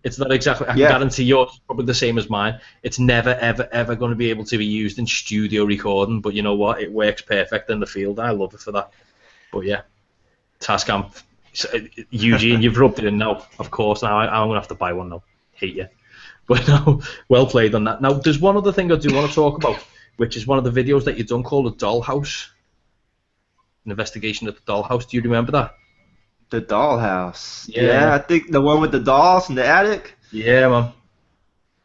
It's not exactly, I can guarantee yours is probably the same as mine. It's never, ever, ever going to be able to be used in studio recording, but you know what? It works perfect in the field. I love it for that. But yeah, Tascam, Eugene, you've rubbed it in now, of course. Now I'm going to have to buy one now. Hate you. But no, well played on that. Now, there's one other thing I do want to talk about, which is one of the videos that you've done called The Dollhouse. An investigation at the Dollhouse. Do you remember that? The Dollhouse. Yeah, I think the one with the dolls in the attic. Yeah, man.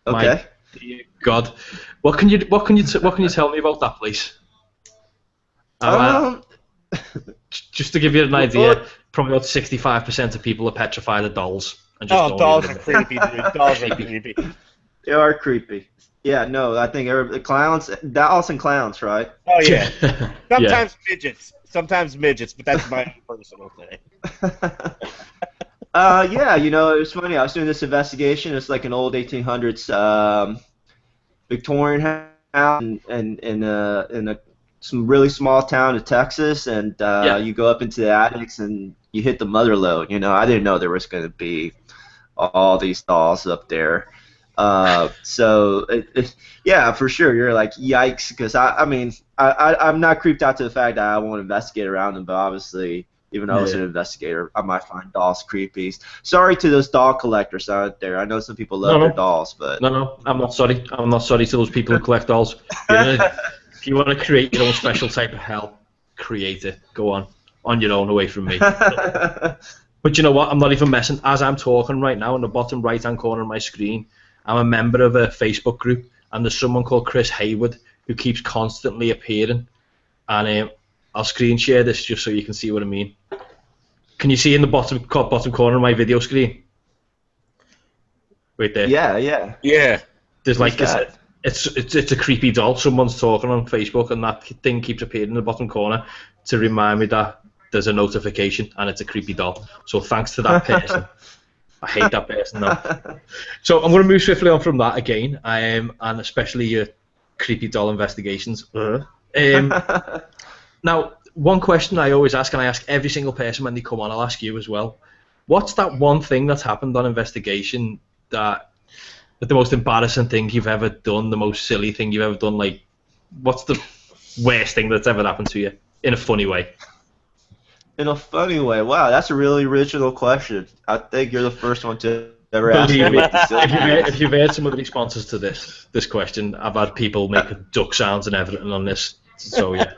Okay. My God, what can you tell me about that place? Just to give you an idea, probably about 65% of people are petrified of dolls. And just dolls are creepy, dude. Dolls are creepy. They are creepy. Yeah, no, I think the clowns, dolls and clowns, right? Oh yeah. Sometimes midgets. Sometimes midgets, but that's my personal thing. Yeah, you know, it was funny. I was doing this investigation. It's like an old 1800s Victorian house in some really small town of Texas, and you go up into the attics and you hit the mother lode. You know, I didn't know there was going to be all these dolls up there. So yeah, for sure, you're like, yikes, because I'm not creeped out to the fact that I won't investigate around them, but obviously, even though I was an investigator, I might find dolls creepy. Sorry to those doll collectors out there. I know some people love their dolls, but no, I'm not sorry. I'm not sorry to those people who collect dolls. If you want to create your own special type of hell, create it. Go on your own, away from me. But you know what? I'm not even messing. As I'm talking right now, in the bottom right-hand corner of my screen, I'm a member of a Facebook group, and there's someone called Chris Hayward who keeps constantly appearing. And I'll screen share this just so you can see what I mean. Can you see in the bottom corner of my video screen? Right there. Yeah. There's like it's a creepy doll. Someone's talking on Facebook, and that thing keeps appearing in the bottom corner to remind me that there's a notification, and it's a creepy doll. So thanks to that person. I hate that person now. So I'm going to move swiftly on from that again, and especially your creepy doll investigations. Now, one question I always ask, and I ask every single person when they come on, I'll ask you as well. What's that one thing that's happened on investigation that the most embarrassing thing you've ever done, the most silly thing you've ever done? Like, what's the worst thing that's ever happened to you in a funny way? In a funny way. Wow, that's a really original question. I think you're the first one to ever ask me. If you've heard some of the responses to this question, I've had people making duck sounds and everything on this. So yeah.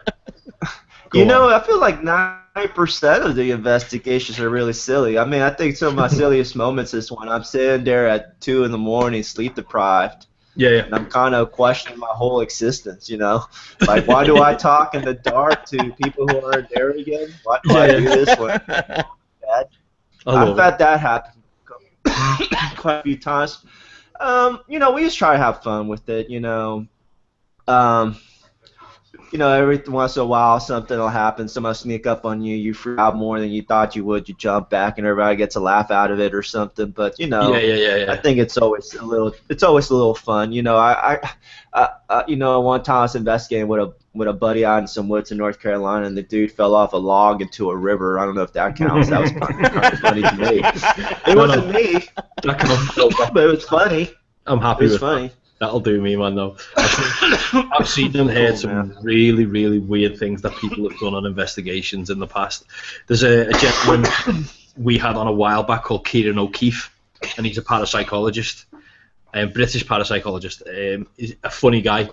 You know, I feel like 90% of the investigations are really silly. I mean, I think some of my silliest moments is when I'm sitting there at 2 a.m, sleep deprived. Yeah. And I'm kind of questioning my whole existence, you know? Like, why do I talk in the dark to people who aren't there again? Why do I do this one? I've had that happen quite a few times. You know, we just try to have fun with it, you know. You know, every once in a while something will happen. Someone will sneak up on you. You freak out more than you thought you would. You jump back, and everybody gets a laugh out of it or something. But you know, I think it's always a little fun. You know, you know, one time I was investigating with a buddy out in some woods in North Carolina, and the dude fell off a log into a river. I don't know if that counts. That was kind of funny to me. It wasn't me, but it was funny. I'm happy with funny. That'll do me, man, though. I've seen and heard some really, really weird things that people have done on investigations in the past. There's a gentleman we had on a while back called Kieran O'Keefe, and he's a parapsychologist, British parapsychologist. He's a funny guy.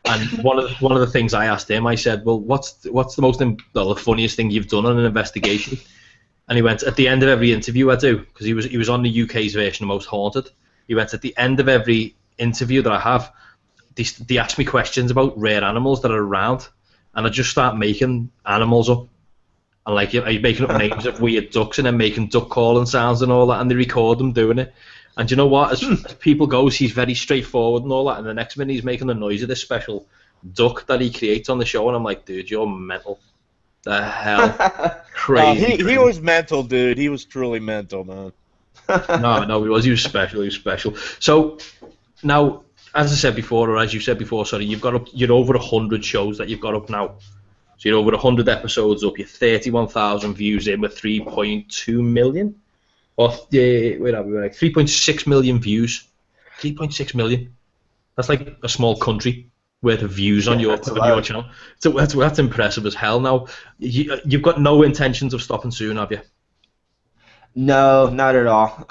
And one of the things I asked him, I said, well, what's the funniest thing you've done on an investigation? And he went, at the end of every interview I do, because he was on the UK's version of Most Haunted. He went, at the end of every interview that I have, they ask me questions about rare animals that are around, and I just start making animals up, and like I'm making up names of weird ducks, and then making duck calling sounds and all that, and they record them doing it. And you know what? As people goes, he's very straightforward and all that, and the next minute he's making the noise of this special duck that he creates on the show, and I'm like, dude, you're mental. The hell, crazy. He was mental, dude. He was truly mental, man. No, he was special. He was special. So now, as I said before, or as you said before, sorry, you're over 100 shows that you've got up now. So you're over 100 episodes up. You're 31,000 views in with 3.2 million. Or where are we? Like 3.6 million views. 3.6 million. That's like a small country worth of views on your channel. So that's impressive as hell. Now, you've got no intentions of stopping soon, have you? No, not at all.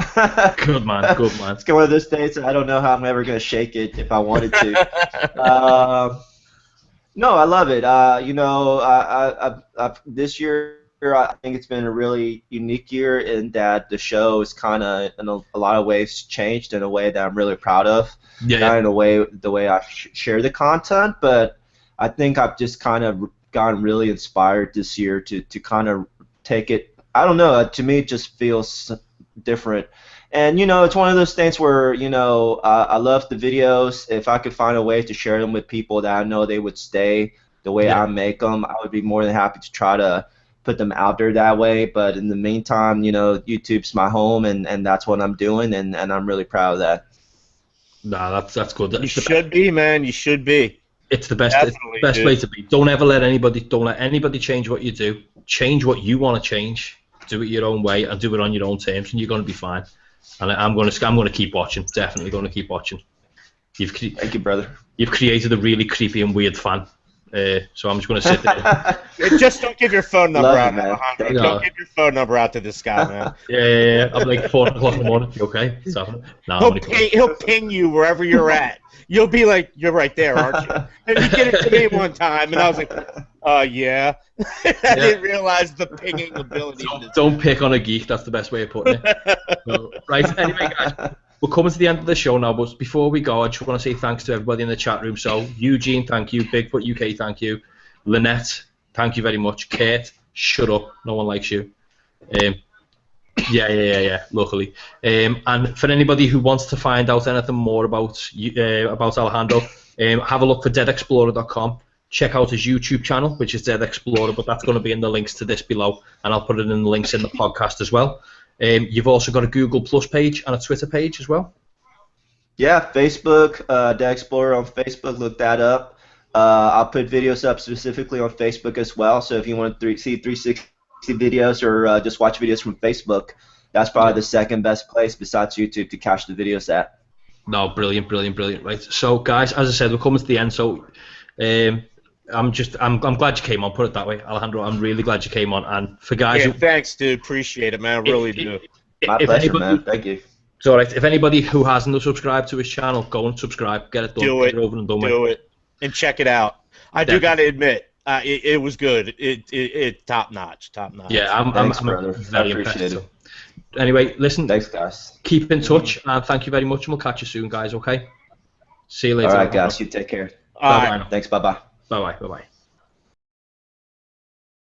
Good man, good man. It's one of those days I don't know how I'm ever going to shake it if I wanted to. No, I love it. This year I think it's been a really unique year in that the show is kind of in a lot of ways changed in a way that I'm really proud of. Not in a way the way I share the content, but I think I've just kind of gotten really inspired this year to kind of take it. I don't know. To me, it just feels different. And, it's one of those things where, I love the videos. If I could find a way to share them with people that I know they would stay the way I make them, I would be more than happy to try to put them out there that way. But in the meantime, YouTube's my home, and that's what I'm doing, and I'm really proud of that. Nah, that's good. You should be, man. You should be. It's the best. It's the best way to be. Don't let anybody change what you do. Change what you want to change. Do it your own way and do it on your own terms, and you're going to be fine. And I'm going to keep watching. Definitely going to keep watching. Thank you, brother. You've created a really creepy and weird fan. So I'm just going to sit there. Just don't give your phone number out, Alejandro. No. Don't give your phone number out to this guy, man. Yeah. I'm like 4 o'clock in the morning. You okay? No, he'll ping you wherever you're at. You'll be like, you're right there, aren't you? And he did it to me one time, and I was like, yeah. I didn't realize the pinging ability. Don't pick on a geek. That's the best way of putting it. So, right. Anyway, guys, we're coming to the end of the show now, but before we go, I just want to say thanks to everybody in the chat room. So, Eugene, thank you. Bigfoot UK, thank you. Lynette, thank you very much. Kate, shut up. No one likes you. Yeah. Luckily, and for anybody who wants to find out anything more about Alejandro, have a look for deadexplorer.com. Check out his YouTube channel, which is Dead Explorer, but that's going to be in the links to this below, and I'll put it in the links in the podcast as well. You've also got a Google Plus page and a Twitter page as well. Yeah, Facebook, Dead Explorer on Facebook. Look that up. I'll put videos up specifically on Facebook as well. So if you want to see 360 videos or just watch videos from Facebook, that's probably the second best place besides YouTube to catch the videos at. No, brilliant. Right. So guys, as I said, we're coming to the end. So I'm glad you came on. Put it that way, Alejandro. I'm really glad you came on. And for guys, thanks, dude. Appreciate it, man. I really do. My pleasure, man. Thank you. It's all right. If anybody who hasn't subscribed to his channel, go and subscribe. Get it done. Get it over and done with. Do it and check it out. I do got to admit, it was good. It top notch. Yeah, I'm very impressed. So. Anyway, listen. Thanks, guys. Keep in touch, and thank you very much, and we'll catch you soon, guys. Okay. See you later. All right, guys. You take care. All right. Thanks. Bye-bye. Bye-bye.